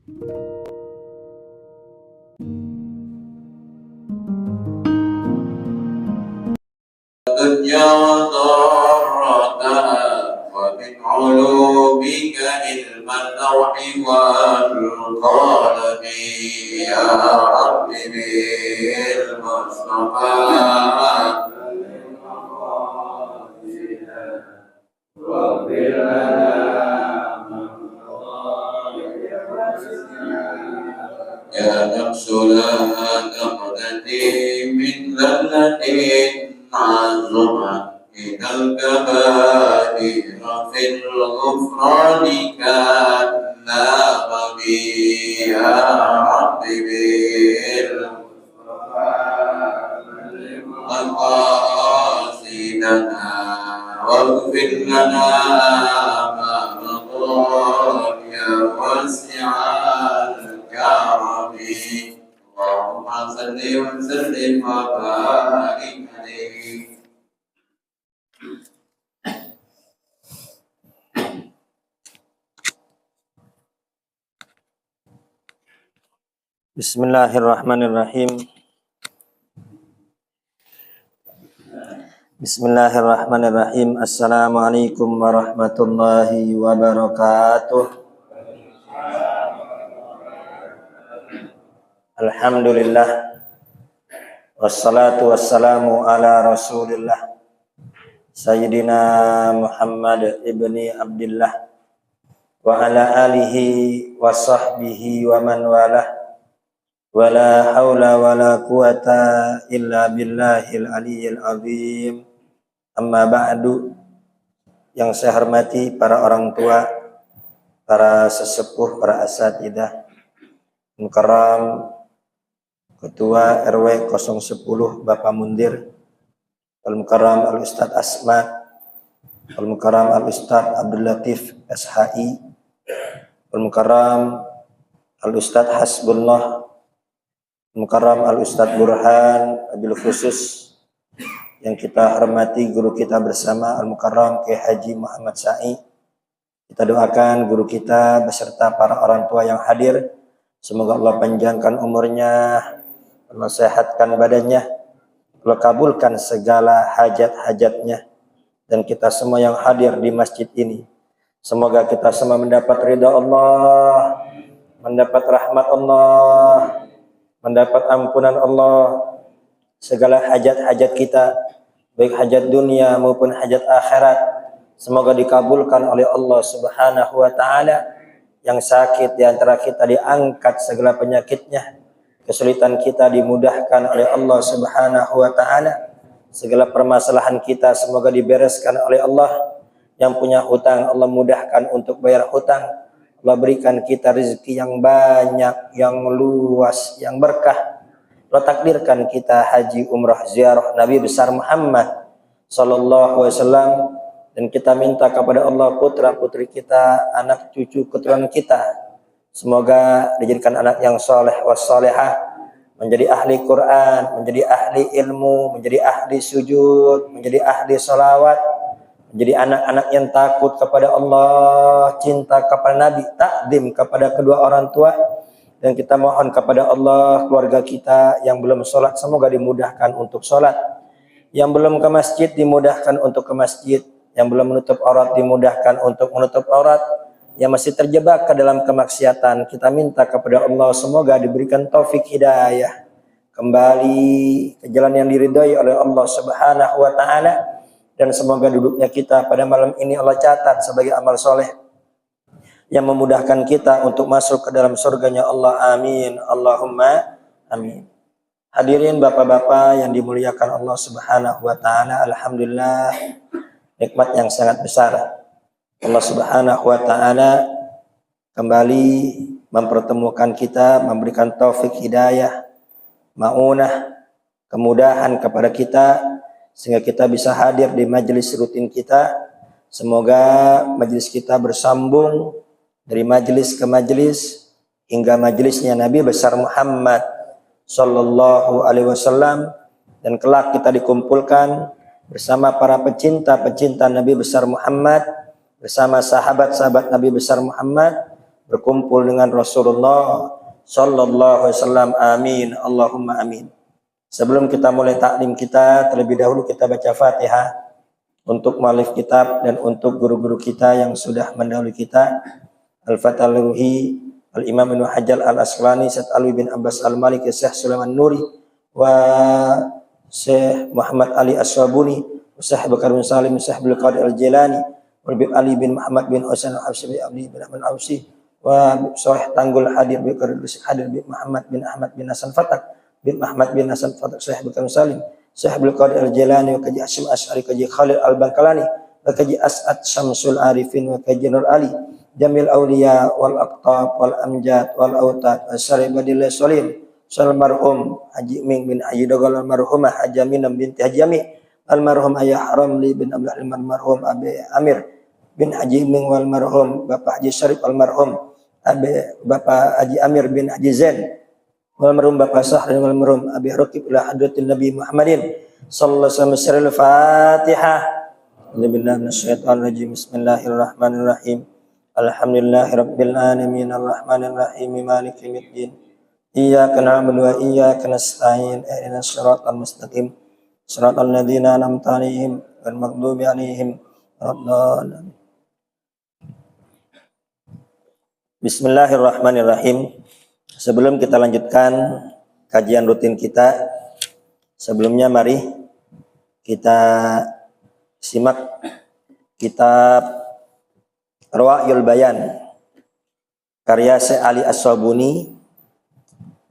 الدنيا ضارتها ومن علومك علم اللوح والقلم يا رب بالمصطفى يا نفس لا تقتدي من ذلة عظمت إلى الكبائر في الغفران كالنغم يا رب بالمقاصدنا واغفر لنا ما مضى يا واسع الكرم اللهم صل وسلم وبارك عليه. Bismillahirrahmanirrahim. Bismillahirrahmanirrahim. Assalamualaikum warahmatullahi wabarakatuh. Alhamdulillah. Wassalatu wassalamu ala Rasulillah Sayyidina Muhammad ibni Abdillah wa ala alihi wa sahbihi wa man walah. Wala haula wala quwata illa billahil aliyyil azim. Amma ba'du. Yang saya hormati para orang tua, para sesepuh, para asatidzah, mukarram Ketua RW 010 Bapak Mundir, Al-Mukarram Al-Ustadz Asma, Al-Mukarram Al-Ustadz Abdul Latif SHI, Al-Mukarram Al-Ustadz Hasbullah, Mukarram Al-Ustadz Burhan, wabil khusus yang kita hormati guru kita bersama Al-Mukarram Kiai Haji Muhammad Sa'i. Kita doakan guru kita beserta para orang tua yang hadir. Semoga Allah panjangkan umurnya, Allah sehatkan badannya, Allah kabulkan segala hajat-hajatnya. Dan kita semua yang hadir di masjid ini, semoga kita semua mendapat ridha Allah, mendapat rahmat Allah, mendapat ampunan Allah. Segala hajat-hajat kita, baik hajat dunia maupun hajat akhirat, semoga dikabulkan oleh Allah Subhanahu wa ta'ala. Yang sakit di antara kita diangkat segala penyakitnya, kesulitan kita dimudahkan oleh Allah Subhanahu wa ta'ala, segala permasalahan kita semoga dibereskan oleh Allah. Yang punya hutang Allah mudahkan untuk bayar hutang. Allah berikan kita rezeki yang banyak, yang luas, yang berkah. Allah takdirkan kita haji umrah ziarah Nabi besar Muhammad sallallahu alaihi wasallam. Dan kita minta kepada Allah putra putri kita, anak cucu keturunan kita, semoga dijadikan anak yang soleh wassolehah, menjadi ahli Quran, menjadi ahli ilmu, menjadi ahli sujud, menjadi ahli salawat, menjadi anak-anak yang takut kepada Allah, cinta kepada Nabi, takdim kepada kedua orang tua. Dan kita mohon kepada Allah keluarga kita yang belum sholat semoga dimudahkan untuk sholat, yang belum ke masjid dimudahkan untuk ke masjid, yang belum menutup aurat dimudahkan untuk menutup aurat, yang masih terjebak ke dalam kemaksiatan kita minta kepada Allah semoga diberikan taufik hidayah kembali ke jalan yang diridhai oleh Allah Subhanahu wa ta'ala. Dan semoga duduknya kita pada malam ini Allah catat sebagai amal soleh yang memudahkan kita untuk masuk ke dalam surganya Allah. Amin, Allahumma amin. Hadirin bapak-bapak yang dimuliakan Allah Subhanahu wa ta'ala, alhamdulillah, nikmat yang sangat besar. Allah Subhanahu wa ta'ala kembali mempertemukan kita, memberikan taufik hidayah, maunah, kemudahan kepada kita sehingga kita bisa hadir di majelis rutin kita. Semoga majelis kita bersambung dari majelis ke majelis hingga majelisnya Nabi besar Muhammad sallallahu alaihi wasallam, dan kelak kita dikumpulkan bersama para pecinta-pecinta Nabi besar Muhammad, bersama sahabat-sahabat Nabi besar Muhammad, berkumpul dengan Rasulullah sallallahu alaihi wasallam. Amin, Allahumma amin. Sebelum kita mulai taklim kita, terlebih dahulu kita baca Fatihah untuk muallif kitab dan untuk guru-guru kita yang sudah mendahului kita. Al-Fatihah Al-Ruhi, Al-Imam Ibnu Hajar Al-Asqalani, Syekh Alwi bin Abbas Al-Maliki, Syekh Sulaiman Nuri, wa Syekh Muhammad Ali As-Sabuni, Syekh Bakar bin Salim, Syekh Abdul Qadir Al-Jilani, Habib Ali bin Muhammad bin Husain Al-Habsyi bin Ali bin Ahmad Al-Habsyi, wa Syekh Tanggul Hadir bin Hadir bin Muhammad bin Ahmad bin Hasan Fatak bin Muhammad bin Hasan Fatak, Syekh Bakar bin Salim, Syekh Abdul Qadir Al-Jilani, wa Kaji Hashim Asy'ari, Kaji Khalil Al-Bankalani, wa Kaji As'ad Syamsul Arifin, wa Kaji Nur Ali, Jamil Auliya wal Aqtab wal Amjad wal Autad Asy'ari Badillah Salim, Salmarhum Haji Ming bin Haji Dogal, almarhumah Haji Aminah binti Haji Ami, almarhum Ayah Ramli bin Abdul Halim, almarhum Abi Amir bin Haji Ming, walmarhum Bapak Haji Syarif, almarhum Bapak Haji Amir bin Haji Zain, walmarhum Bapak Sahri, walmarhum Abi Raqib ila hadratin Nabi Muhammadin sallallahu alaihi wasallam. Al-Fatihah. Bismillahirrahmanirrahim. Minasyaitonir rajim. Bismillahirrahmanirrahim. Alhamdulillahirabbil alamin, arrahmanirrahim, maliki yaumiddin. Iyyaka na'budu wa iyyaka nasta'in. Ihdinas siratal mustaqim. Shiratal ladzina an'amta 'alaihim ghairil maghdubi 'alaihim waladdallin. Bismillahirrahmanirrahim. Sebelum kita lanjutkan kajian rutin kita, sebelumnya mari kita simak kitab Rawa'yul Bayan karya Syekh Ali As-Sabuni.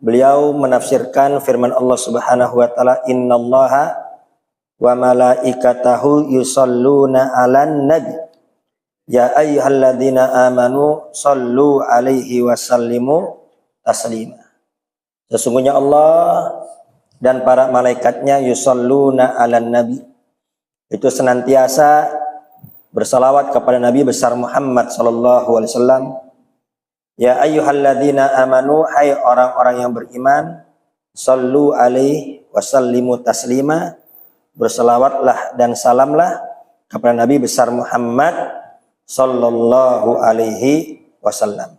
Beliau menafsirkan firman Allah Subhanahu wa taala, innallaha wa malaikatahu yusalluna 'alan nabi ya ayyuhalladzina amanu sallu 'alaihi wa sallimu taslima. Sesungguhnya Allah dan para malaikatnya yusalluna 'alan nabi, itu senantiasa bersalawat kepada Nabi besar Muhammad sallallahu alaihi wasallam. Ya ayyuhalladzina amanu, hai orang-orang yang beriman, sallu alaihi wa sallimu taslima, berselawatlah dan salamlah kepada Nabi besar Muhammad sallallahu alaihi wasallam.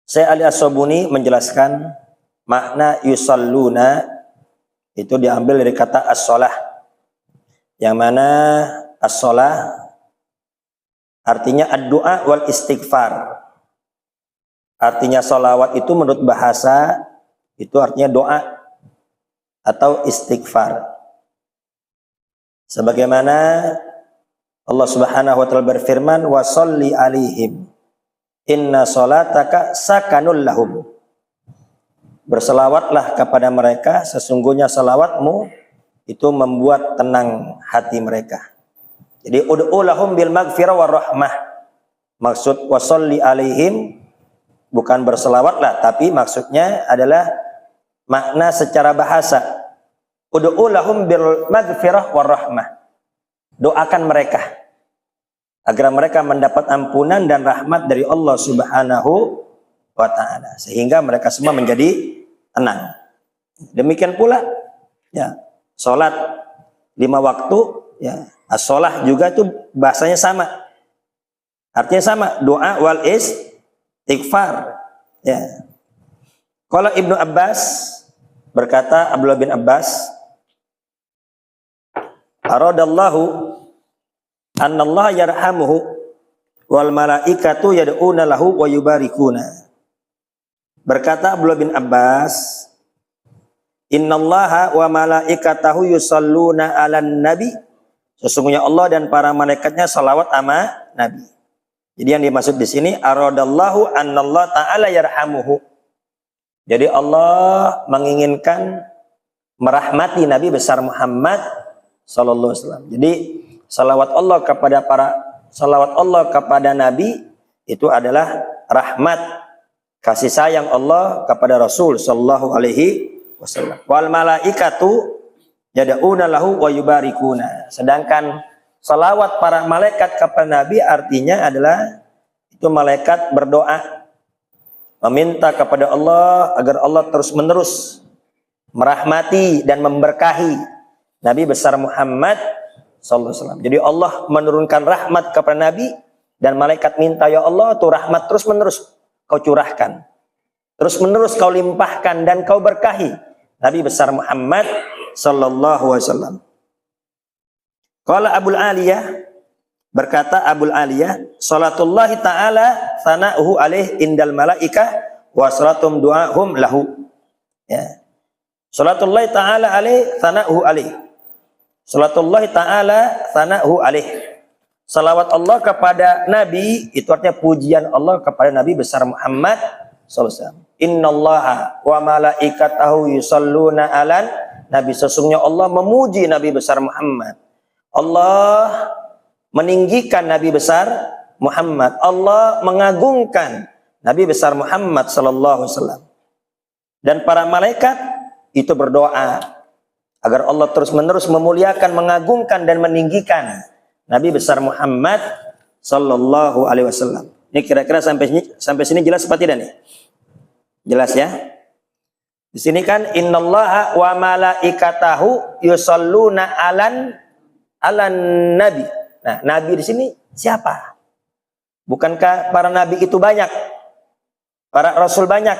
Syekh Ali As-Sabuni menjelaskan makna yusalluna itu diambil dari kata as-shalah, yang mana as-shalah artinya ad-du'a wal istighfar. Artinya sholawat itu menurut bahasa itu artinya doa atau istighfar. Sebagaimana Allah Subhanahu wa taala berfirman, wa sholli alaihim inna sholataka sakanul lahum. Berselawatlah kepada mereka, sesungguhnya salawatmu itu membuat tenang hati mereka. Jadi ud'u lahum bil maghfirah war rahmah. Maksud wa sholli alaihim bukan berselawatlah, tapi maksudnya adalah makna secara bahasa. Ud'u lahum bil maghfirah war rahmah. Doakan mereka agar mereka mendapat ampunan dan rahmat dari Allah Subhanahu wa taala, sehingga mereka semua menjadi tenang. Demikian pula ya, salat 5 waktu ya, as-shalah juga itu bahasanya sama. Artinya sama, doa wal istighfar. Ya. Kalau Ibnu Abbas berkata, Abdullah bin Abbas, aradallahu annallaha yarhamuhu wal malaikatu yad'una lahu wa yubarikuna. Berkata Abdullah bin Abbas, innallaha wa malaikatahu yusalluna 'alan nabi. Sesungguhnya Allah dan para malaikatnya salawat sama Nabi. Jadi yang dimaksud di sini aradallahu annallahu ta'ala yarhamuhu. Jadi Allah menginginkan merahmati Nabi besar Muhammad sallallahu alaihi wasallam. Jadi salawat Allah kepada Nabi itu adalah rahmat, kasih sayang Allah kepada Rasul sallallahu alaihi wasallam. Wal malaikatu yad'una lahu wa yubarikuna. Sedangkan salawat para malaikat kepada Nabi artinya adalah itu malaikat berdoa meminta kepada Allah agar Allah terus-menerus merahmati dan memberkahi Nabi besar Muhammad sallallahu alaihi wasallam. Jadi Allah menurunkan rahmat kepada Nabi Dan malaikat minta, ya Allah, tuh rahmat terus menerus kau curahkan, terus menerus kau limpahkan dan kau berkahi Nabi besar Muhammad sallallahu alaihi wasallam. Qala Abul Aliyah, berkata Abul Aliyah, salatullahi ta'ala sana'uhu alaih indal malaikah wa salatum du'ahum lahu. Ya. Salatullahi ta'ala alaih sana'uhu alaih. Salatullahi ta'ala sana'uhu alaih. Salawat Allah kepada Nabi, itu artinya pujian Allah kepada Nabi besar Muhammad sallallahu alaihi wasallam. Innallaha wa malaikatahu yusalluna 'alan Nabi. Sesungguhnya Allah memuji Nabi besar Muhammad. Allah meninggikan Nabi besar Muhammad. Allah mengagungkan Nabi besar Muhammad sallallahu alaihi wasallam. Dan para malaikat itu berdoa agar Allah terus-menerus memuliakan, mengagungkan dan meninggikan Nabi besar Muhammad sallallahu alaihi wasallam. Ini kira-kira sampai sini jelas apa tidak nih? Jelas ya? Di sini kan innallaha wa malaikatahu yusalluna 'alan nabi. Nah, nabi di sini siapa? Bukankah para nabi itu banyak? Para rasul banyak?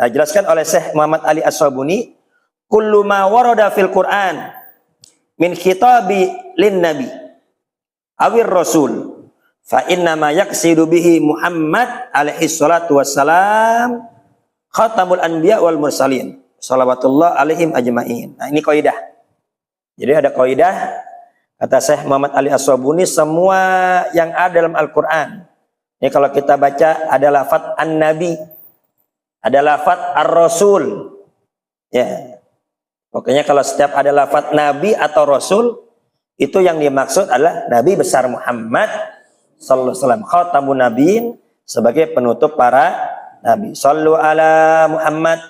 Nah, jelaskan oleh Syekh Muhammad Ali As-Sabuni, kullu ma warada fil Qur'an min khitabi lin nabi awir rasul fa inna ma yaqsidu bihi Muhammad alaihi salatu wassalam khatamul anbiya wal mursalin salawatullah alaihim ajmain. Nah, ini kaidah. Jadi ada kaidah kata Syekh Muhammad Ali As-Sabuni, semua yang ada dalam Al-Qur'an. Ini kalau kita baca ada lafaz an-nabi, ada lafaz ar-rasul. Ya. Pokoknya kalau setiap ada lafaz nabi atau rasul, itu yang dimaksud adalah Nabi besar Muhammad sallallahu alaihi wasallam, khatamun nabiyyin, sebagai penutup para nabi. Shallu ala Muhammad.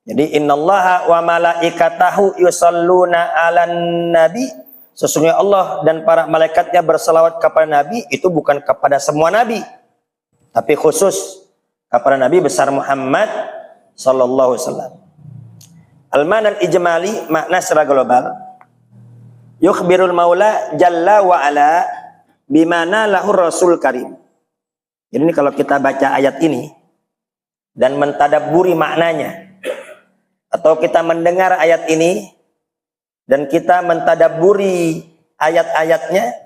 Jadi innallaha wa malaikatahu yusalluna 'alan nabi. Sesungguhnya Allah dan para malaikatnya berselawat kepada nabi, itu bukan kepada semua nabi, tapi khusus kepada Nabi besar Muhammad sallallahu alaihi wasallam. Al-ma'na al-ijmali, makna secara global. Yukhbirul maula jalla wa ala bimana lahu rasul karim. Jadi ini kalau kita baca ayat ini dan mentadabburi maknanya, atau kita mendengar ayat ini dan kita mentadabburi ayat-ayatnya,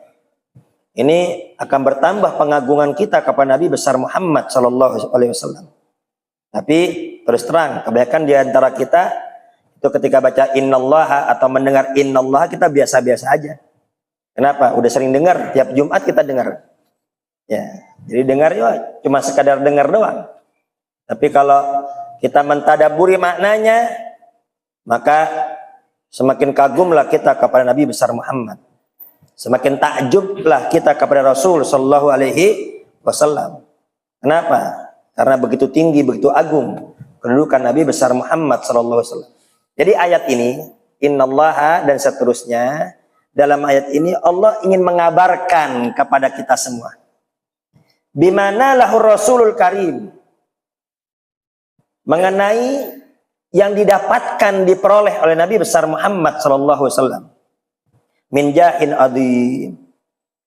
ini akan bertambah pengagungan kita kepada Nabi besar Muhammad sallallahu alaihi wasallam. Tapi terus terang, kebanyakan di antara kita itu ketika baca innallaha atau mendengar innallaha, kita biasa-biasa aja. Kenapa? Udah sering dengar, tiap Jumat kita dengar. Ya, jadi dengar ya cuma sekadar dengar doang. Tapi kalau kita mentadaburi maknanya, maka semakin kagumlah kita kepada Nabi besar Muhammad. Semakin takjublah kita kepada Rasul sallallahu alaihi wasallam. Kenapa? Karena begitu tinggi, begitu agung kedudukan Nabi besar Muhammad sallallahu alaihi wasallam. Jadi ayat ini, innallaha dan seterusnya, dalam ayat ini Allah ingin mengabarkan kepada kita semua bimana lahur rasulul karim, mengenai yang didapatkan, diperoleh oleh Nabi besar Muhammad sallallahu alaihi wasallam, min jahin adzim.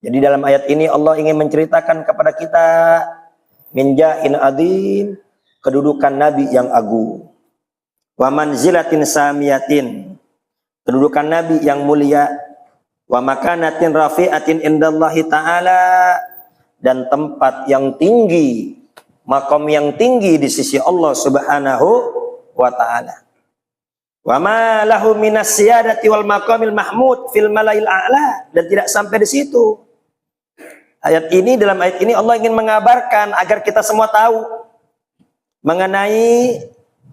Jadi dalam ayat ini Allah ingin menceritakan kepada kita min jahin adzim, kedudukan Nabi yang agung. Wa manzilatin samiyatin, kedudukan Nabi yang mulia. Wa makanatin rafi'atin indallahi ta'ala, dan tempat yang tinggi, makom yang tinggi di sisi Allah subhanahu wa ta'ala. Wa ma lahu minas siyadati wal maqamil mahmud fil malail a'la, dan tidak sampai di situ. Dalam ayat ini Allah ingin mengabarkan agar kita semua tahu mengenai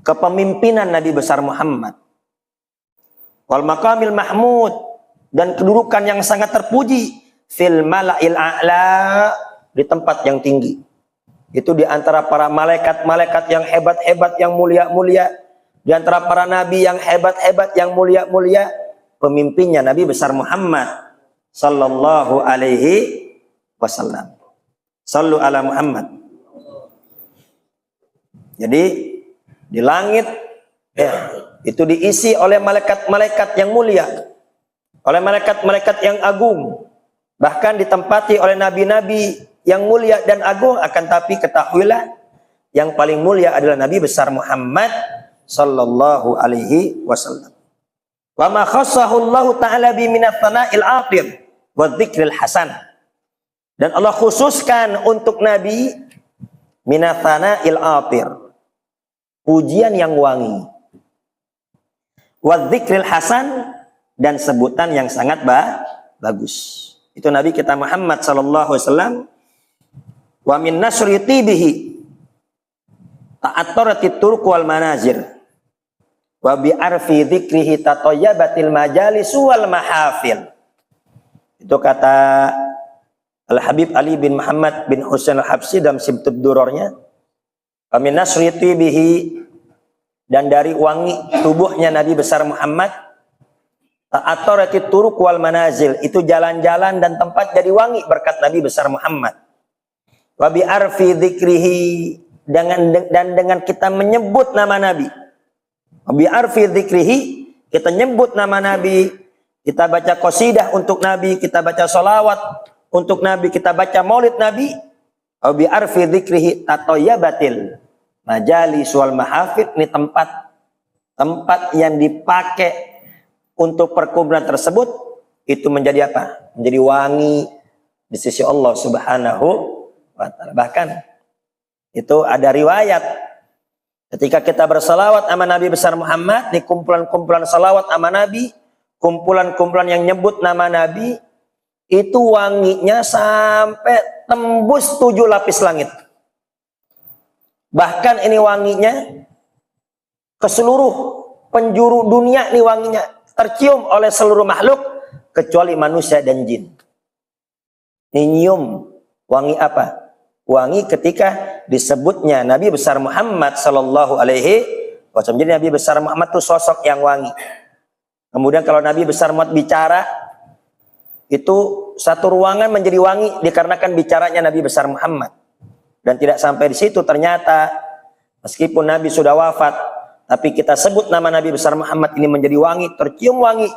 kepemimpinan Nabi besar Muhammad, wal maqamil mahmud, dan kedudukan yang sangat terpuji, fil malail a'la, di tempat yang tinggi. Itu di antara para malaikat-malaikat yang hebat-hebat, yang mulia-mulia, di antara para nabi yang hebat-hebat, yang mulia-mulia, pemimpinnya Nabi besar Muhammad sallallahu alaihi wasallam. Sallu ala Muhammad. Jadi di langit ya, itu diisi oleh malaikat-malaikat yang mulia, oleh malaikat-malaikat yang agung, bahkan ditempati oleh nabi-nabi yang mulia dan agung, akan tapi ketahuilah yang paling mulia adalah Nabi besar Muhammad sallallahu alaihi wasallam. Wa ma khassahu Allah taala bi minat tsana'il atir wa dzikril hasan. Dan Allah khususkan untuk Nabi minat tsana'il atir, pujian yang wangi, wa dzikril hasan, dan sebutan yang sangat bagus. Itu Nabi kita Muhammad sallallahu alaihi wasallam. Wa min nasri tibihi ta'attarati turq wal manazir wa bi arfi dzikrihi tatayyabatil majalis wal mahafil. Itu kata Al Habib Ali bin Muhammad bin Husain Al Habsyi dalam Sibtud Durarnya. Wa min nasri tibihi, dan dari wangi tubuhnya Nabi besar Muhammad, ta'attarati turq wal manazil, itu jalan-jalan dan tempat jadi wangi berkat Nabi besar Muhammad. Wa bi arfi dzikrihi, dengan kita menyebut nama Nabi. Bi arfi dzikrihi, kita nyebut nama Nabi, kita baca qasidah untuk Nabi, kita baca salawat untuk Nabi, kita baca maulid Nabi. Bi arfi dzikrihi tatayyabatil majalis wal mahafid, ini tempat yang dipakai untuk perkumpulan tersebut itu menjadi apa? Menjadi wangi di sisi Allah Subhanahu wa taala. Bahkan itu ada riwayat ketika kita bersalawat sama Nabi besar Muhammad, di kumpulan-kumpulan salawat sama Nabi, kumpulan-kumpulan yang nyebut nama Nabi, itu wanginya sampai tembus 7 lapis langit. Bahkan ini wanginya ke seluruh penjuru dunia, ini wanginya tercium oleh seluruh makhluk kecuali manusia dan jin. Ini nyium wangi apa? Wangi ketika disebutnya Nabi besar Muhammad sallallahu alaihi wasallam. Jadi Nabi besar Muhammad itu sosok yang wangi. Kemudian kalau Nabi besar Muhammad bicara, itu satu ruangan menjadi wangi dikarenakan bicaranya Nabi besar Muhammad. Dan tidak sampai di situ, ternyata meskipun Nabi sudah wafat, tapi kita sebut nama Nabi besar Muhammad ini menjadi wangi, tercium wangi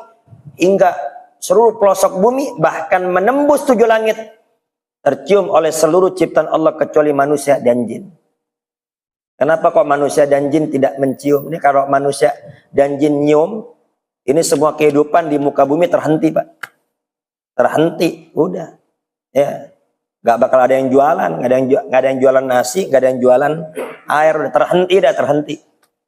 hingga seluruh pelosok bumi, bahkan menembus 7 langit, tercium oleh seluruh ciptaan Allah kecuali manusia dan jin. Kenapa kok manusia dan jin tidak mencium? Ini kalau manusia dan jin nyium, ini semua kehidupan di muka bumi terhenti, Pak. Terhenti, udah. Ya, nggak bakal ada yang jualan, nggak ada yang jualan nasi, nggak ada yang jualan air, udah terhenti.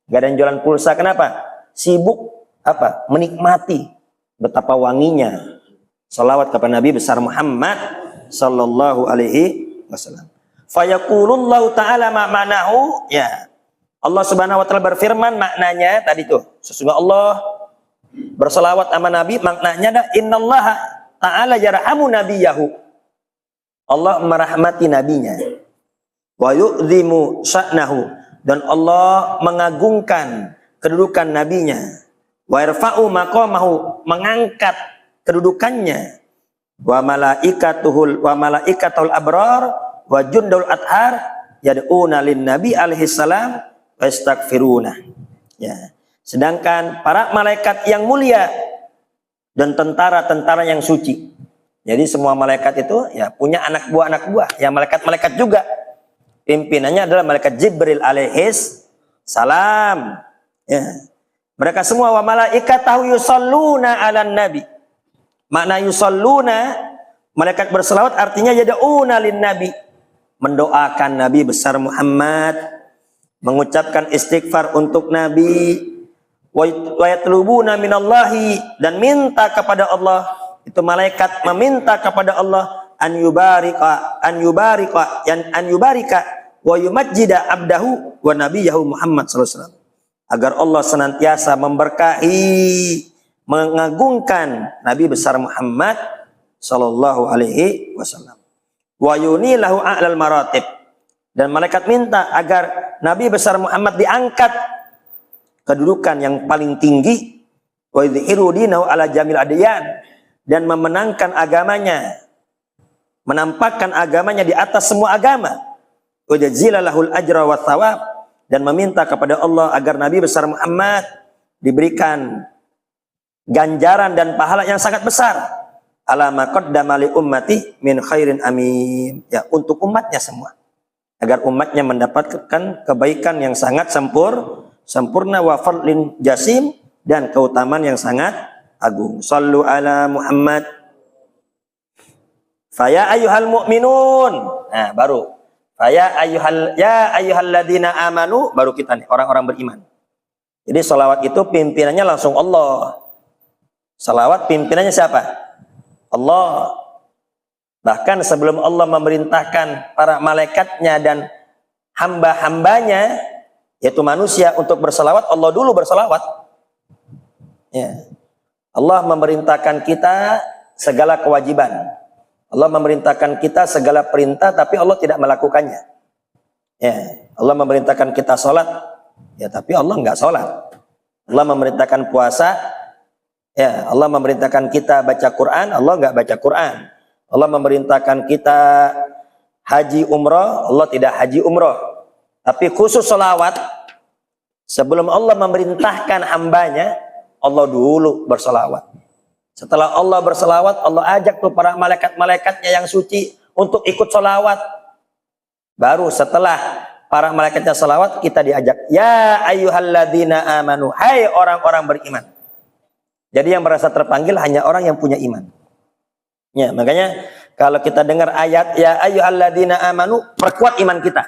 Nggak ada yang jualan pulsa. Kenapa? Sibuk apa? Menikmati betapa wanginya salawat kepada Nabi besar Muhammad sallallahu alaihi wasallam. Fayaqulullahu ta'ala ma'manahu, ya. Allah Subhanahu wa taala berfirman, maknanya tadi tuh, sesungguhnya Allah berselawat sama Nabi, maknanya adalah innallaha ta'ala yarhamu nabiyahu. Allah merahmati nabinya. Wa yu'zimu sya'nahu, dan Allah mengagungkan kedudukan nabinya. Wa yarfa'u maqamahu, mengangkat kedudukannya. Wa malaikatul abrar wa jundul athar yad'una lin nabi alaihi salam wa yastaghfiruna. Ya. Sedangkan para malaikat yang mulia dan tentara-tentara yang suci. Jadi semua malaikat itu ya punya anak buah, ya malaikat-malaikat juga. Pimpinannya adalah malaikat Jibril alaihis salam. Ya. Mereka semua wa malaikatahu yusalluna 'alan nabi. Makna yusalluna, malaikat berselawat artinya yad'una lin nabi, mendoakan Nabi besar Muhammad, mengucapkan istighfar untuk Nabi, wa yatlubuna minallahi, dan minta kepada Allah. Itu malaikat meminta kepada Allah an yubarika wa yumajjida abdahu wa nabiyahu Muhammad sallallahu alaihi wasallam, agar Allah senantiasa memberkahi, mengagungkan Nabi besar Muhammad sallallahu alaihi wasallam. Wa yunilahu a'lal maratib, dan malaikat minta agar Nabi besar Muhammad diangkat kedudukan yang paling tinggi. Wa yudhiru dinahu ala jamil adyan, dan memenangkan agamanya, menampakkan agamanya di atas semua agama. Wa jazilalahul ajra wa thawab, dan meminta kepada Allah agar Nabi besar Muhammad diberikan ganjaran dan pahala yang sangat besar. ala ma qaddama li ummati min khairin amin. Ya, untuk umatnya semua. Agar umatnya mendapatkan kebaikan yang sangat sempurna wa fadlin jasim dan keutamaan yang sangat agung. Shallu ala Muhammad. Faya ayyuhal mu'minun. Nah, baru. Faya ayyuhalladzina amanu, baru kita nih orang-orang beriman. Jadi salawat itu pimpinannya langsung Allah. Salawat pimpinannya siapa? Allah. Bahkan sebelum Allah memerintahkan para malaikatnya dan hamba-hambanya, yaitu manusia, untuk bersalawat, Allah dulu bersalawat. Ya. Allah memerintahkan kita segala kewajiban. Allah memerintahkan kita segala perintah, tapi Allah tidak melakukannya. Ya. Allah memerintahkan kita sholat, ya, tapi Allah nggak sholat. Allah memerintahkan puasa, ya, Allah memerintahkan kita baca Quran, Allah nggak baca Quran. Allah memerintahkan kita haji umroh, Allah tidak haji umroh. Tapi khusus sholawat, sebelum Allah memerintahkan hambanya, Allah dulu bersolawat. Setelah Allah bersolawat, Allah ajak tuh para malaikat-malaikatnya yang suci untuk ikut solawat. Baru setelah para malaikatnya solawat, kita diajak, ya ayyuhalladzina amanu, hai orang-orang beriman. Jadi yang merasa terpanggil hanya orang yang punya iman. Ya, makanya kalau kita dengar ayat ya ayyuhalladzina amanu, perkuat iman kita.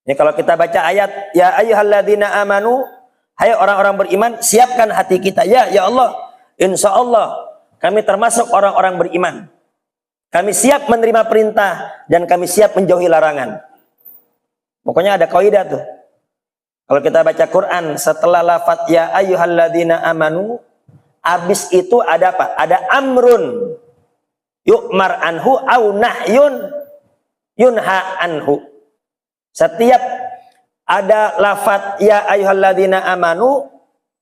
Ya, kalau kita baca ayat ya ayyuhalladzina amanu, hai orang-orang beriman, siapkan hati kita. Ya Allah, insya Allah kami termasuk orang-orang beriman. Kami siap menerima perintah dan kami siap menjauhi larangan. Pokoknya ada kaidah tuh. Kalau kita baca Quran setelah lafaz ya ayyuhalladzina amanu, habis itu ada apa? Ada amrun yu'mar anhu au nahyun yunha anhu. Setiap ada lafaz ya ayyuhalladzina amanu,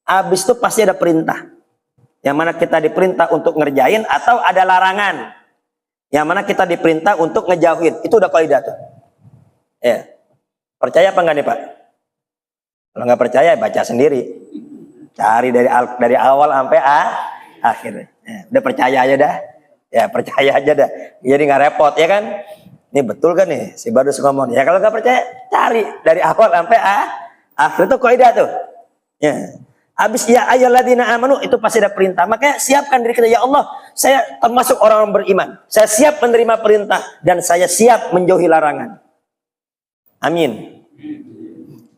habis itu pasti ada perintah. Yang mana kita diperintah untuk ngerjain atau ada larangan. Yang mana kita diperintah untuk ngejauhin. Itu udah kaidah tuh. Ya. Percaya apa enggak nih, Pak? Kalau nggak percaya baca sendiri. Cari dari awal sampai akhir. Ya, udah percaya aja dah. Ya, percaya aja dah. Jadi nggak repot ya kan? Ini betul kan nih si Badus ngomong. Ya kalau nggak percaya cari dari awal sampai akhir, itu kaidah tuh. Ya. Habis ya ayyuhalladzina amanu itu pasti ada perintah. Makanya siapkan diri kita, ya Allah, saya termasuk orang beriman. Saya siap menerima perintah dan saya siap menjauhi larangan. Amin.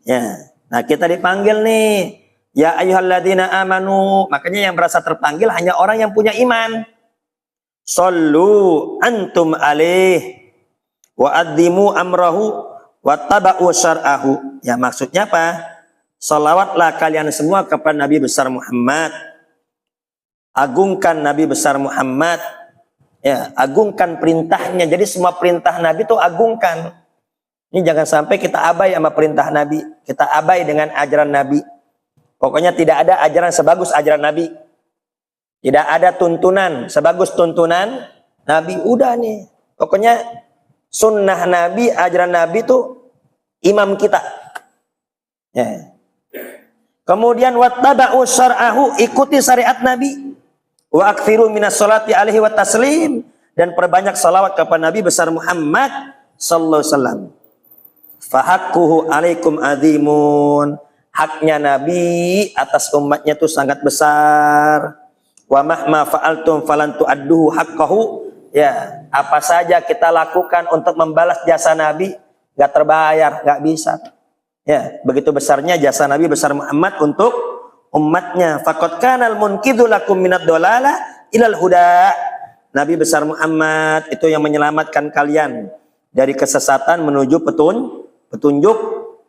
Ya. Nah, kita dipanggil nih, ya ayyuhalladzina amanu. Makanya yang merasa terpanggil hanya orang yang punya iman. Sallu antum alaih wa addimu amrahu wa taba'u syar'ahu. Ya, maksudnya apa? Salawatlah kalian semua kepada Nabi besar Muhammad. Agungkan Nabi besar Muhammad. Ya, agungkan perintahnya. Jadi semua perintah Nabi itu agungkan. Ini jangan sampai kita abai sama perintah Nabi. Kita abai dengan ajaran Nabi. Pokoknya tidak ada ajaran sebagus ajaran Nabi. Tidak ada tuntunan sebagus tuntunan Nabi. Udah nih. Pokoknya sunnah Nabi, ajaran Nabi itu imam kita. Ya. Kemudian wattaba'u syar'ahu, ikuti syariat Nabi. Wa aktsiru minas sholati alaihi wa taslim, dan perbanyak salawat kepada Nabi besar Muhammad sallallahu alaihi wasallam. Fahaqquhu alaikum azimun. Haknya Nabi atas umatnya itu sangat besar. Wa mahma fa'altum falan tu'adduhu haqqahu. Ya, apa saja kita lakukan untuk membalas jasa Nabi enggak terbayar, enggak bisa. Ya, begitu besarnya jasa Nabi besar Muhammad untuk umatnya. Faqad kanal munqidhu lakum minad dolalah ilal huda. Nabi besar Muhammad itu yang menyelamatkan kalian dari kesesatan menuju petunjuk.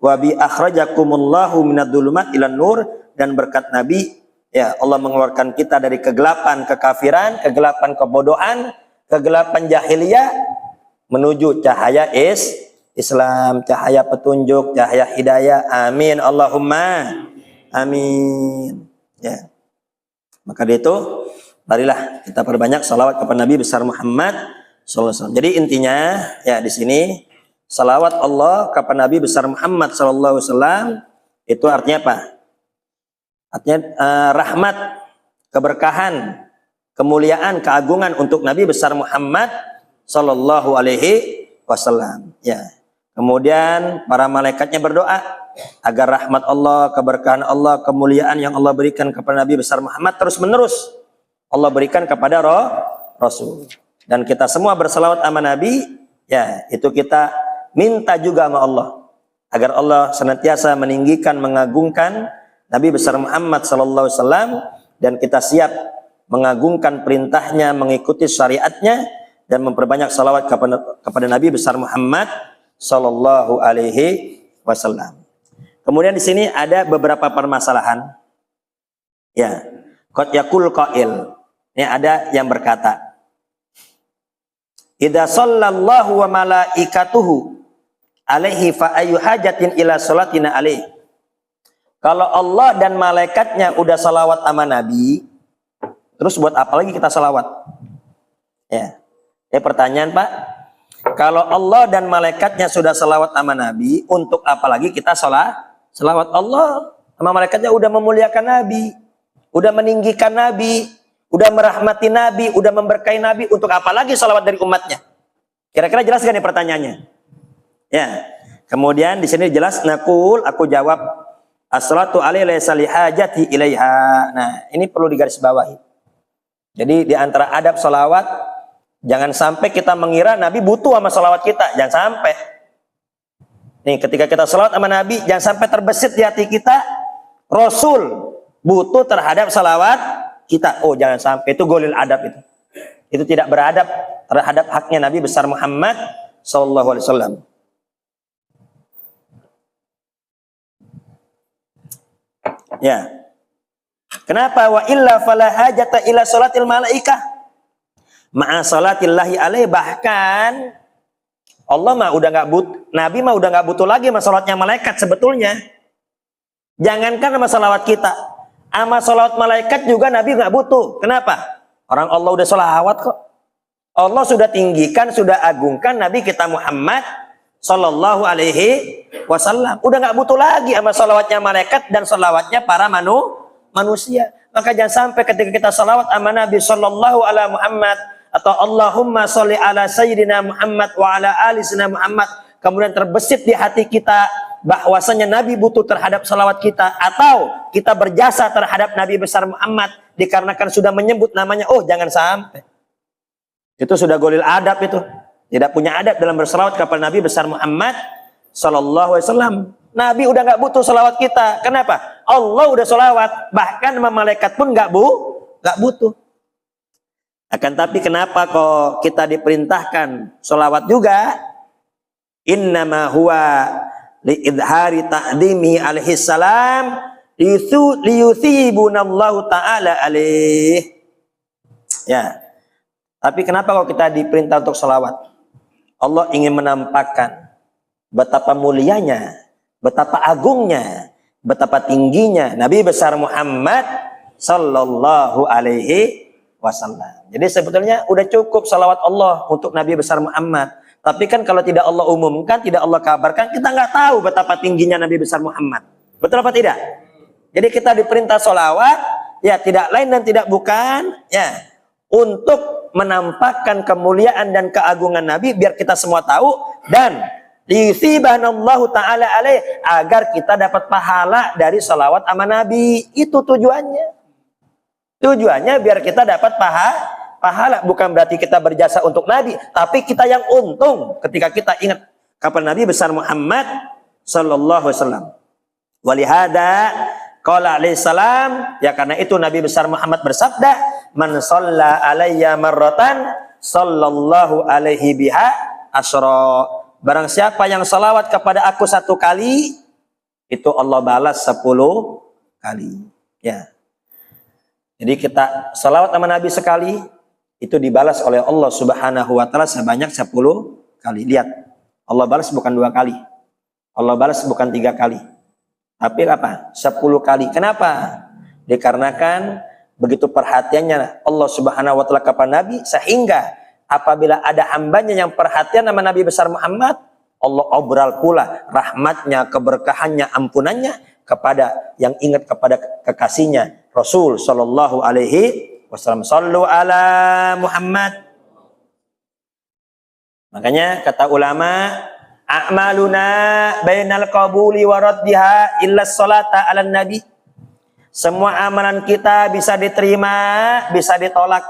Wa bi akhrajakumullahu minad dhulumat ilan nur, dan berkat Nabi ya Allah mengeluarkan kita dari kegelapan kekafiran, kegelapan kebodohan, kegelapan jahiliyah menuju cahaya Islam, cahaya petunjuk, cahaya hidayah. Amin. Allahumma amin. Ya. Maka dari itu, marilah kita perbanyak salawat kepada Nabi besar Muhammad sallallahu alaihi wasallam. Jadi intinya ya di sini salawat Allah kepada Nabi besar Muhammad sallallahu alaihi wasallam itu artinya apa? Artinya rahmat, keberkahan kemuliaan, keagungan untuk Nabi besar Muhammad sallallahu alaihi wasallam. Ya. Kemudian para malaikatnya berdoa agar rahmat Allah, keberkahan Allah, kemuliaan yang Allah berikan kepada Nabi besar Muhammad terus menerus Allah berikan kepada Rasul. Dan kita semua berselawat sama Nabi, ya itu kita minta juga sama Allah agar Allah senantiasa meninggikan, mengagungkan Nabi besar Muhammad sallallahu alaihi wasallam, dan kita siap mengagungkan perintahnya, mengikuti syariatnya, dan memperbanyak salawat kepada Nabi besar Muhammad sallallahu alaihi wasallam. Kemudian di sini ada beberapa permasalahan. Ya, qad yaqul qail. Ini ada yang berkata, idza sallallahu wa malaikatuhu alaihi fa ayu hajatin ila salatina alaihi. Kalau Allah dan malaikatnya udah salawat sama Nabi, terus buat apa lagi kita salawat? Ya. Pertanyaan Pak, kalau Allah dan malaikatnya sudah salawat sama Nabi, untuk apa lagi kita salawat? Allah sama malaikatnya udah memuliakan Nabi, udah meninggikan Nabi, udah merahmati Nabi, udah memberkahi Nabi, untuk apa lagi salawat dari umatnya? Kira-kira jelas gak nih pertanyaannya? Ya. Kemudian di sini jelas, naqul, aku jawab, as-salatu alaihi laysa lihajati ilaiha. Nah, ini perlu digarisbawahi. Jadi di antara adab salawat, jangan sampai kita mengira Nabi butuh sama salawat kita. Jangan sampai. Nih, ketika kita salawat sama Nabi, jangan sampai terbesit di hati kita Rasul butuh terhadap salawat kita. Oh, jangan sampai. Itu golil adab itu. Itu tidak beradab terhadap haknya Nabi besar Muhammad sallallahu alaihi wasallam. Ya. Kenapa? Wa illa fala hajata ila salatil malaikah ma'a salatillahi alaihi. Bahkan Allah mah udah nggak butuh, Nabi mah udah nggak butuh lagi sama salatnya malaikat sebetulnya. Jangankan sama salawat kita, sama salawat malaikat juga Nabi nggak butuh. Kenapa? Orang Allah udah salawat kok. Allah sudah tinggikan, sudah agungkan Nabi kita Muhammad sallallahu alaihi wasallam. Udah nggak butuh lagi sama salawatnya malaikat dan salawatnya para manusia. Maka jangan sampai ketika kita salawat sama Nabi sallallahu alaihi Muhammad atau Allahumma sholli ala sayyidina Muhammad wa ala ali sayyidina Muhammad, kemudian terbesit di hati kita bahwasanya Nabi butuh terhadap salawat kita, atau kita berjasa terhadap Nabi besar Muhammad dikarenakan sudah menyebut namanya. Oh, jangan sampai. Itu sudah golil adab itu. Tidak punya adab dalam bersalawat kepada Nabi besar Muhammad sallallahu alaihi wasallam. Nabi udah nggak butuh salawat kita. Kenapa? Allah udah salawat. Bahkan malaikat pun nggak butuh. Akan tapi kenapa kok kita diperintahkan salawat juga? Innama huwa liidhari ta'dimi alaihi salam liyuthibunallahu ta'ala alaih. Ya. Tapi kenapa kok kita diperintah untuk salawat? Allah ingin menampakkan betapa mulianya, betapa agungnya, betapa tingginya Nabi besar Muhammad sallallahu alaihi wasallam. Jadi sebetulnya udah cukup salawat Allah untuk Nabi besar Muhammad. Tapi kan kalau tidak Allah umumkan, tidak Allah kabarkan, kita nggak tahu betapa tingginya Nabi besar Muhammad. Betul apa tidak? Jadi kita diperintah salawat, ya tidak lain dan tidak bukan, ya untuk menampakkan kemuliaan dan keagungan Nabi biar kita semua tahu, dan liyutsibanallahu ta'ala alaih, agar kita dapat pahala dari salawat sama Nabi. Itu tujuannya. Tujuannya biar kita dapat pahala, bukan berarti kita berjasa untuk Nabi, tapi kita yang untung ketika kita ingat kepada Nabi besar Muhammad sallallahu alaihi wasallam. Walihada qala alaihi salam, ya karena itu Nabi besar Muhammad bersabda, man shalla alayya marratan sallallahu alaihi biha asyra. Barang siapa yang salawat kepada aku 1 kali, itu Allah balas 10 kali. Ya. Jadi kita salawat sama Nabi sekali, itu dibalas oleh Allah Subhanahu wa taala sebanyak 10 kali. Lihat, Allah balas bukan 2 kali. Allah balas bukan 3 kali. Tapi apa? 10 kali. Kenapa? Dikarenakan begitu perhatiannya Allah Subhanahu wa taala kepada Nabi, sehingga apabila ada hambanya yang perhatian sama Nabi besar Muhammad, Allah obral pula rahmatnya, keberkahannya, ampunannya kepada yang ingat kepada kekasihnya Rasul sallallahu alaihi wasallam. Sallu ala Muhammad. Makanya kata ulama, a'maluna bainal qabuli wa raddiha illa sholata ala nabi. Semua amalan kita bisa diterima, bisa ditolak.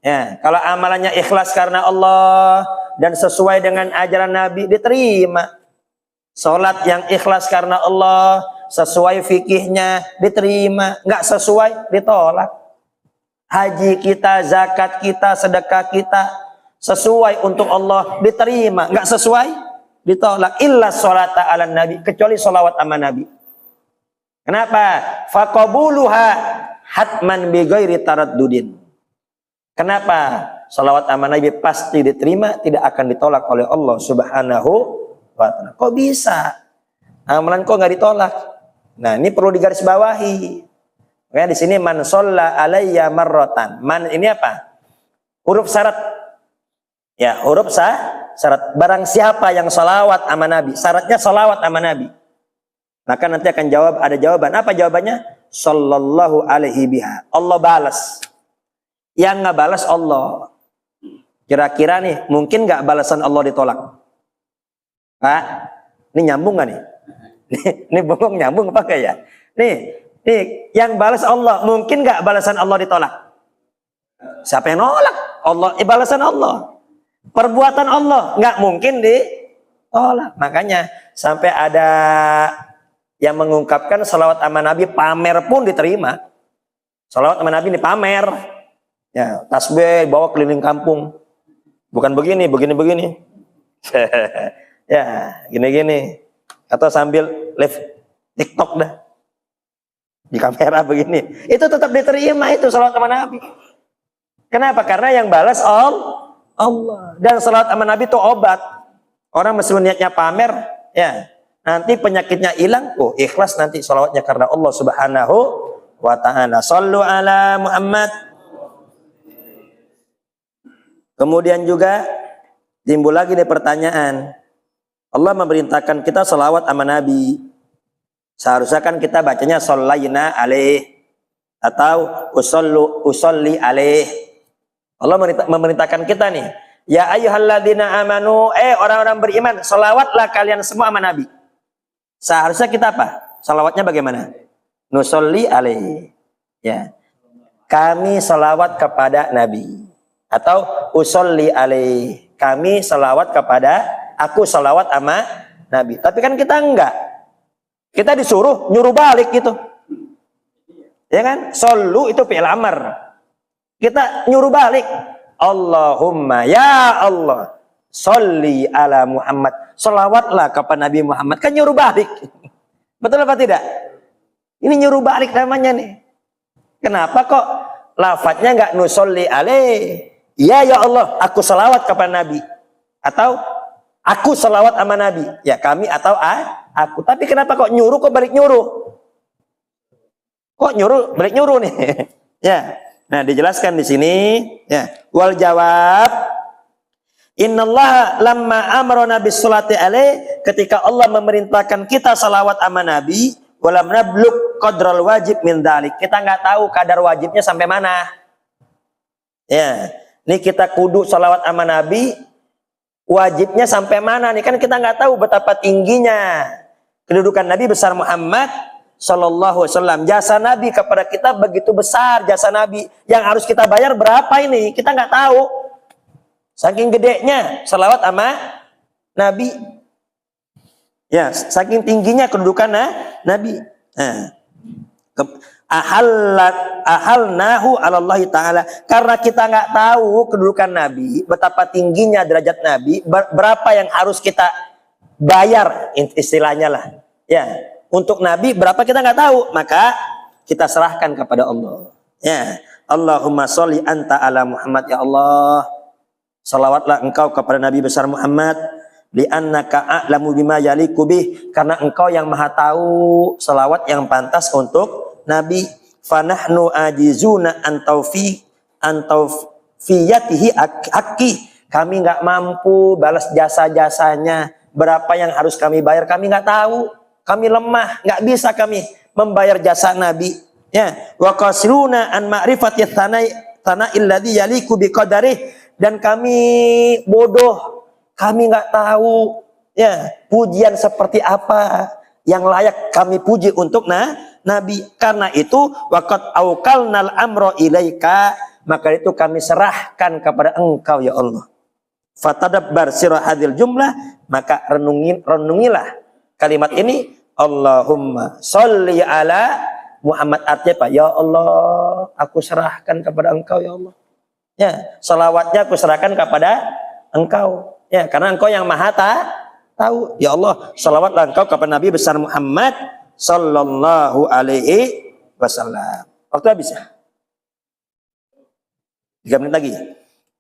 Ya, kalau amalannya ikhlas karena Allah dan sesuai dengan ajaran Nabi, diterima. Salat yang ikhlas karena Allah, sesuai fikihnya, diterima. Enggak sesuai, ditolak. Haji kita, zakat kita, sedekah kita, sesuai untuk Allah, diterima. Enggak sesuai, ditolak. Illa sholata ala nabi, kecuali sholawat sama Nabi. Kenapa? Faqabuluha hatman bi ghairi taraddudin. Kenapa? Sholawat sama Nabi pasti diterima, tidak akan ditolak oleh Allah Subhanahu wa ta'ala. Kok bisa? Amalan kok nggak ditolak? Nah, ini perlu digarisbawahi. Makanya di sini man shalla alayya marratan. Man ini apa? Huruf syarat. Ya, huruf syarat. Barang siapa yang sholawat sama Nabi, syaratnya sholawat sama Nabi. Maka nanti akan jawab, ada jawaban. Apa jawabannya? Sallallahu alaihi biha. Allah balas. Yang nggak balas Allah. Kira-kira nih, mungkin nggak balasan Allah ditolak? Pak, ini nyambung nggak nih? Ini bongong nyambung apa kayak ya? Nih, yang balas Allah, mungkin nggak balasan Allah ditolak? Siapa yang nolak? Allah, balasan Allah. Perbuatan Allah nggak mungkin ditolak. Makanya sampai ada yang mengungkapkan salawat sama Nabi pamer pun diterima. Salawat sama Nabi ini pamer. Ya, tasbih bawa keliling kampung. Bukan begini, begini. Ya, gini. Atau sambil live TikTok dah. Di kamera begini. Itu tetap diterima itu salawat sama Nabi. Kenapa? Karena yang balas Allah. Dan salawat sama Nabi itu obat. Orang meskipun niatnya pamer, ya. Nanti penyakitnya hilang, ikhlas nanti sholawatnya karena Allah Subhanahu wa ta'ala. Sallu ala Muhammad. Kemudian juga timbul lagi nih pertanyaan. Allah memerintahkan kita sholawat sama Nabi. Seharusnya kan kita bacanya shollayna alaih atau usolli alaih. Allah memerintahkan kita nih. Ya ayyuhalladzina amanu, orang-orang beriman, sholawatlah kalian semua sama Nabi. Seharusnya kita apa? Salawatnya bagaimana? Nusolli alaihi. Ya. Kami salawat kepada Nabi. Atau usolli alaihi. Kami salawat kepada, aku salawat sama Nabi. Tapi kan kita enggak. Kita disuruh nyuruh balik gitu. Ya kan? Sallu itu fi'il amr. Kita nyuruh balik. Allahumma ya Allah. Sholli ala Muhammad. Sholawatlah kepada Nabi Muhammad. Kan nyuruh balik. Betul apa tidak? Ini nyuruh balik namanya nih. Kenapa kok lafadznya nggak nusolli alaih? Ya Allah, aku sholawat kepada Nabi. Atau aku sholawat sama Nabi. Ya kami atau aku. Tapi kenapa kok nyuruh kok balik nyuruh? Kok nyuruh balik nyuruh nih? Ya. Nah dijelaskan di sini. Ya. Wal jawab. Innallaha lamma amrona bis-sholati alaih, ketika Allah memerintahkan kita salawat sama Nabi, walam nablug qadral wajib min dzalik. Kita nggak tahu kadar wajibnya sampai mana. Ya, ini kita kudu salawat sama Nabi, wajibnya sampai mana nih? Kan kita nggak tahu betapa tingginya kedudukan Nabi besar Muhammad sallallahu alaihi wasallam. Jasa Nabi kepada kita begitu besar, jasa Nabi yang harus kita bayar berapa ini? Kita nggak tahu. Saking gedenya salawat sama Nabi. Ya, saking tingginya kedudukan Nabi. Nah, ahalnahu alallahi ta'ala. Karena kita nggak tahu kedudukan Nabi, betapa tingginya derajat Nabi, berapa yang harus kita bayar istilahnya lah. Ya, untuk Nabi berapa kita nggak tahu, maka kita serahkan kepada Allah. Ya, Allahumma sholli anta ala Muhammad, ya Allah. Salawatlah engkau kepada Nabi besar Muhammad, li'annaka a'lamu bima yaliku bih, karena engkau yang maha tahu salawat yang pantas untuk Nabi. Fanahnu ajizuna antawfiyatihi haqqi, kami nggak mampu balas jasa-jasanya, berapa yang harus kami bayar kami nggak tahu, kami lemah, nggak bisa kami membayar jasa Nabi. Ya, wa qasiruna an ma'rifati tana'il ladzi yaliku biqadarih, dan kami bodoh, kami nggak tahu ya pujian seperti apa yang layak kami puji untuk Nabi. Karena itu waqad aukalnal amra ilaika, maka itu kami serahkan kepada engkau ya Allah. Fatadabbar sirah hadil jumlah, maka renungilah kalimat ini, Allahumma sholli ala Muhammad. Artinya apa? Ya Allah, aku serahkan kepada engkau ya Allah. Ya, salawatnya aku serahkan kepada engkau. Ya, karena engkau yang maha tahu. Ya Allah, salawatlah engkau kepada Nabi besar Muhammad sallallahu alaihi wasallam. Waktu habis ya? 3 menit lagi.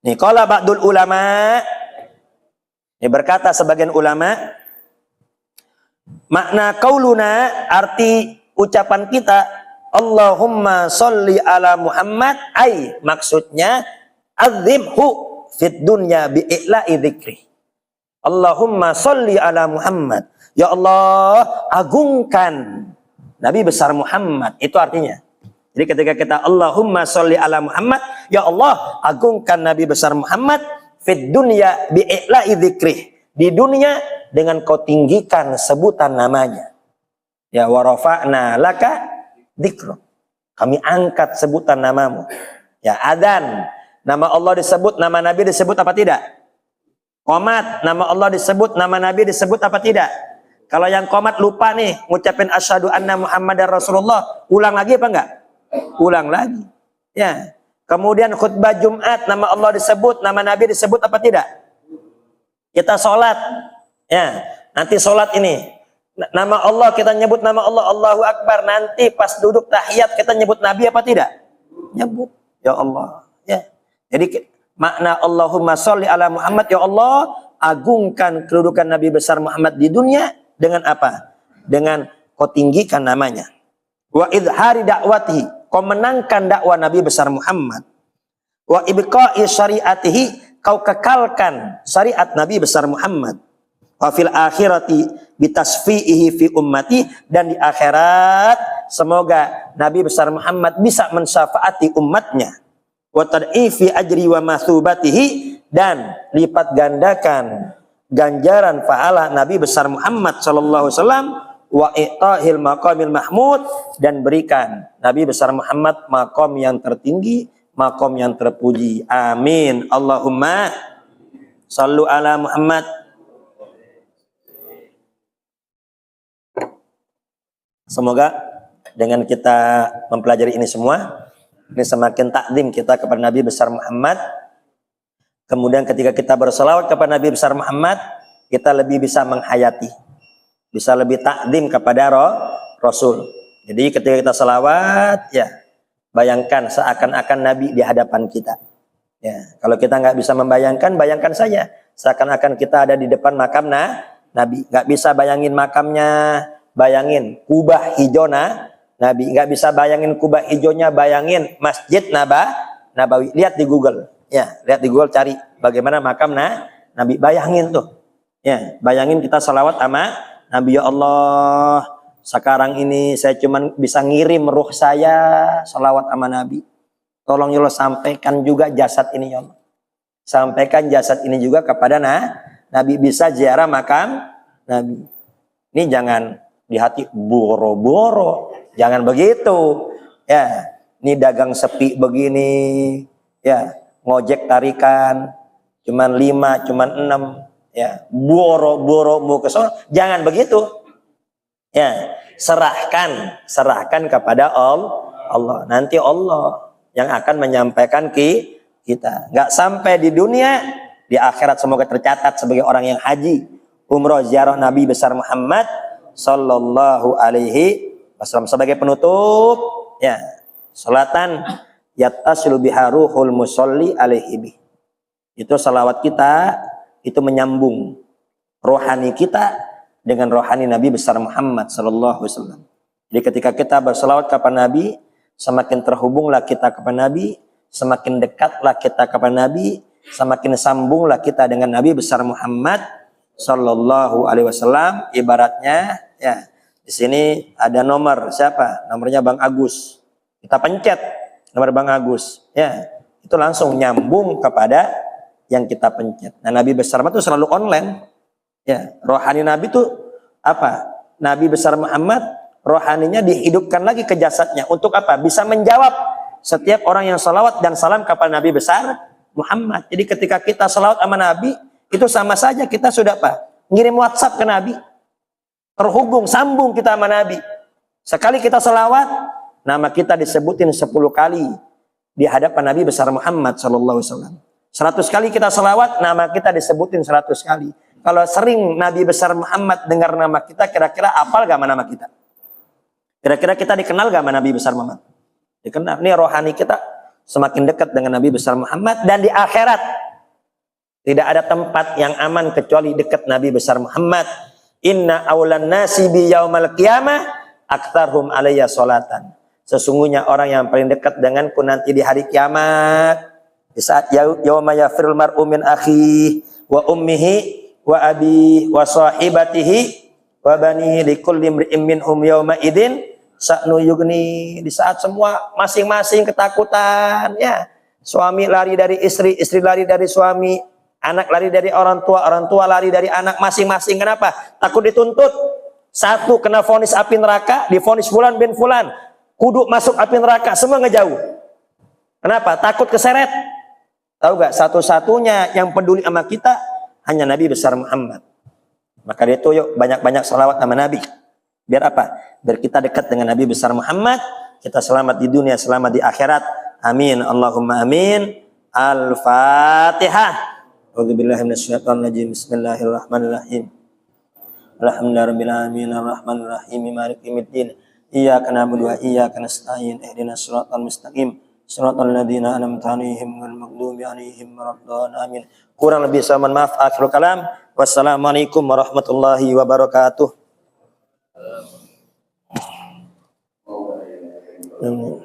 Nih, qala ba'dul ulama, ini berkata sebagian ulama, makna qauluna, arti ucapan kita Allahumma sholli ala Muhammad, ay maksudnya azimhu fid dunya bi'i'la'i dzikri. Allahumma sholli ala Muhammad, ya Allah agungkan Nabi besar Muhammad. Itu artinya. Jadi ketika kita Allahumma sholli ala Muhammad, ya Allah agungkan Nabi besar Muhammad fid dunya bi'i'la'i dzikri, di dunia dengan kau tinggikan sebutan namanya. Ya, wa rafa'na laka dzikra, kami angkat sebutan namamu. Ya, adzan, nama Allah disebut, nama Nabi disebut apa tidak? Qomat, nama Allah disebut, nama Nabi disebut apa tidak? Kalau yang qomat lupa nih ngucapin asyhadu anna Muhammadar Rasulullah, ulang lagi apa enggak? Ulang lagi. Ya. Kemudian khutbah Jumat, nama Allah disebut, nama Nabi disebut apa tidak? Kita sholat. Ya, nanti sholat ini nama Allah, kita nyebut nama Allah, Allahu Akbar. Nanti pas duduk tahiyat kita nyebut Nabi apa tidak? Nyebut. Ya Allah. Ya. Jadi makna Allahumma sholli ala Muhammad, ya Allah agungkan kedudukan Nabi besar Muhammad di dunia dengan apa? Dengan kau tinggikan namanya. Wa idhari da'watihi, kau menangkan dakwah Nabi besar Muhammad. Wa ibqa'i syariatihi, kau kekalkan syariat Nabi besar Muhammad. Wa fil akhirati bitasfi'ihi fi ummati, dan di akhirat semoga Nabi besar Muhammad bisa mensyafaati umatnya. Wa tad'ifi ajri wa mathubatihi, dan lipat gandakan ganjaran pahala Nabi besar Muhammad sallallahu alaihi wasallam. Wa i'tahil maqamil mahmud, dan berikan Nabi besar Muhammad makom yang tertinggi, makom yang terpuji. Amin. Allahumma sallu ala Muhammad. Semoga dengan kita mempelajari ini semua, ini semakin takdim kita kepada Nabi besar Muhammad. Kemudian ketika kita berselawat kepada Nabi besar Muhammad, kita lebih bisa menghayati, bisa lebih takdim kepada Rasul. Jadi ketika kita selawat, ya bayangkan seakan-akan Nabi di hadapan kita. Ya, kalau kita nggak bisa membayangkan, bayangkan saja seakan-akan kita ada di depan makam Nabi. Nggak bisa bayangin makamnya, bayangin kubah hijau Nabi. Nggak bisa bayangin kubah hijaunya, bayangin Masjid Nabawi. Lihat di Google, ya, lihat di Google, cari bagaimana makam Nabi. Bayangin tuh, ya, bayangin kita selawat sama Nabi. Ya Allah, sekarang ini saya cuma bisa ngirim ruh saya selawat sama Nabi. Tolong ya Allah, sampaikan juga jasad ini ya Allah. Sampaikan jasad ini juga kepada Nabi, bisa ziarah makam Nabi. Ini jangan di hati boro-boro, jangan begitu. Ya, ini dagang sepi begini, ya, ngojek tarikan cuman 5, cuman 6. Ya, boro-boro mau ke sono, jangan begitu. Ya, serahkan kepada Allah. Nanti Allah yang akan menyampaikan kita. Nggak sampai di dunia, di akhirat semoga tercatat sebagai orang yang haji, umroh, ziarah Nabi besar Muhammad sallallahu alaihi wasallam. Sebagai penutup, ya, salatan yattasilu biha ruhul musolli alaihi bi. Itu salawat kita, itu menyambung rohani kita dengan rohani Nabi besar Muhammad sallallahu alaihi wasallam. Jadi ketika kita berselawat kepada Nabi, semakin terhubunglah kita kepada Nabi, semakin dekatlah kita kepada Nabi, semakin sambunglah kita dengan Nabi besar Muhammad sallallahu alaihi wasallam. Ibaratnya, ya, di sini ada nomor siapa? Nomornya Bang Agus. Kita pencet nomor Bang Agus, ya itu langsung nyambung kepada yang kita pencet. Nah, Nabi besar Muhammad itu selalu online. Ya, rohani Nabi itu apa? Nabi besar Muhammad rohaninya dihidupkan lagi ke jasadnya untuk apa? Bisa menjawab setiap orang yang salawat dan salam kepada Nabi besar Muhammad. Jadi ketika kita salawat sama Nabi, itu sama saja kita sudah apa? Ngirim WhatsApp ke Nabi. Terhubung, sambung kita sama Nabi. Sekali kita salawat, nama kita disebutin 10 kali di hadapan Nabi besar Muhammad SAW. 100 kali kita salawat, nama kita disebutin 100 kali. Kalau sering Nabi besar Muhammad dengar nama kita, kira-kira apal gak sama nama kita? Kira-kira kita dikenal gak sama Nabi besar Muhammad? Dikenal. Ini rohani kita semakin dekat dengan Nabi besar Muhammad. Dan di akhirat tidak ada tempat yang aman kecuali dekat Nabi besar Muhammad. Inna awlan nasi bi yaumal qiyamah aktsarhum alayya sholatan. Sesungguhnya orang yang paling dekat denganku nanti di hari kiamat, di saat yauma yafirul mar'u min akhihi wa ummihi wa abi wa sahibatihi wa bani likulli imri'in minhum yauma idzin sa'nu yugni. Di saat semua masing-masing ketakutan, ya. Suami lari dari istri, istri lari dari suami, anak lari dari orang tua lari dari anak, masing-masing. Kenapa? Takut dituntut. Satu kena vonis api neraka, divonis fulan bin fulan, kudu masuk api neraka, semua ngejauh. Kenapa? Takut keseret. Tahu gak? Satu-satunya yang peduli sama kita hanya Nabi besar Muhammad. Maka dia itu yuk banyak-banyak salawat sama Nabi. Biar apa? Biar kita dekat dengan Nabi besar Muhammad, kita selamat di dunia, selamat di akhirat. Amin. Allahumma amin. Al-Fatihah. A'udzubillahi minasyaitonir rajim. Bismillahirrahmanirrahim. Alhamdulillahirabbil alamin arrahmanir rahim maliki yaumiddin. Iyyaka na'budu wa iyyaka nasta'in. Ihdinas siratal mustaqim. Shiratal ladzina an'amta 'alaihim ghairil maghdubi 'alaihim waladdallin. Amin. Kurang lebih saya mohon maaf. Akhirul kalam. Wassalamualaikum warahmatullahi wabarakatuh. Amin.